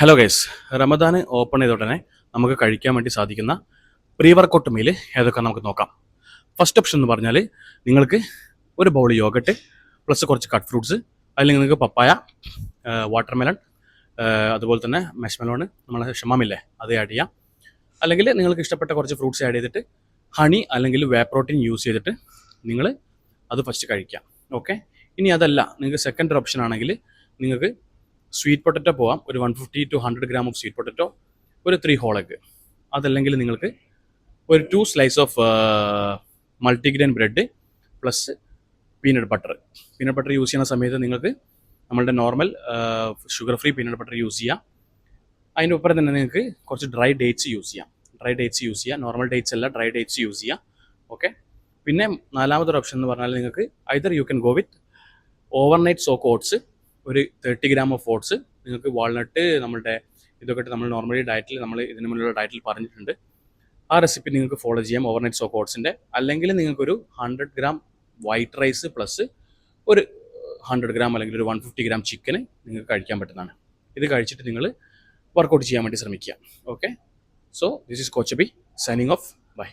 Hello guys, Ramadan open ചെയ്ത ഉടനെ നമുക്ക് കഴിക്കാൻ വേണ്ടി സാധിക്കുന്ന പ്രീ വർക്കൗട്ട് മീൽ ഏതൊക്കെ നമുക്ക് നോക്കാം. ഫസ്റ്റ് ഓപ്ഷൻ എന്ന് പറഞ്ഞാൽ നിങ്ങൾക്ക് ഒരു ബൗൾ യോഗട്ട് പ്ലസ് കുറച്ച് കട്ട് ഫ്രൂട്ട്സ്, അല്ലെങ്കിൽ നിങ്ങൾക്ക് പപ്പായ, വാട്ടർമെലൺ, അതുപോലെ തന്നെ മെഷ്മെലോൺ, നമ്മളെ ഷമാമില്ലേ അത് ആഡ് ചെയ്യാം. അല്ലെങ്കിൽ നിങ്ങൾക്ക് ഇഷ്ടപ്പെട്ട കുറച്ച് ഫ്രൂട്ട്സ് ആഡ് ചെയ്തിട്ട് ഹണി അല്ലെങ്കിൽ വേ പ്രോട്ടീൻ യൂസ് ചെയ്തിട്ട് നിങ്ങൾ അത് ഫസ്റ്റ് കഴിക്കാം. ഓക്കെ, ഇനി അതല്ല നിങ്ങൾക്ക് സെക്കൻഡ് ഓപ്ഷൻ ആണെങ്കിൽ നിങ്ങൾക്ക് സ്വീറ്റ് പൊട്ടറ്റോ പോവാം. ഒരു 150 to 100 gram of sweet potato, ഒരു 3 ഹോൾ എഗ്. അതല്ലെങ്കിൽ നിങ്ങൾക്ക് ഒരു 2 slice of multigrain bread plus peanut butter use ചെയ്യുന്ന സമയത്ത് നിങ്ങൾക്ക് നമ്മളുടെ normal sugar free peanut butter use ചെയ്യാം. അതിൻ്റെ ഒപ്പം തന്നെ നിങ്ങൾക്ക് കുറച്ച് ഡ്രൈ ഡേറ്റ്സ് യൂസ് ചെയ്യാം. നോർമൽ ഡേറ്റ്സ് അല്ല, ഡ്രൈ ഡേറ്റ്സ് യൂസ് ചെയ്യാം. ഓക്കെ, പിന്നെ നാലാമതൊരു ഓപ്ഷൻ എന്ന് പറഞ്ഞാൽ നിങ്ങൾക്ക് either you can go with overnight soak oats, ഒരു 30 gram ഓഫ് ഓട്സ്. നിങ്ങൾക്ക് വാൾനട്ട് നമ്മളുടെ ഇതൊക്കെ നമ്മൾ നോർമലി ഡയറ്റിൽ നമ്മൾ ഇതിന് മുന്നിലുള്ള ഡയറ്റിൽ പറഞ്ഞിട്ടുണ്ട്. ആ റെസിപ്പി നിങ്ങൾക്ക് ഫോളോ ചെയ്യാം ഓവർനൈറ്റ് സോക്ക് ഓട്സിൻ്റെ. അല്ലെങ്കിൽ നിങ്ങൾക്കൊരു 100 gram വൈറ്റ് റൈസ് പ്ലസ് ഒരു 100 gram അല്ലെങ്കിൽ ഒരു 150 gram ചിക്കന് നിങ്ങൾക്ക് കഴിക്കാൻ പറ്റുന്നതാണ്. ഇത് കഴിച്ചിട്ട് നിങ്ങൾ വർക്കൗട്ട് ചെയ്യാൻ വേണ്ടി ശ്രമിക്കുക. Okay, so this is coach B signing off. By.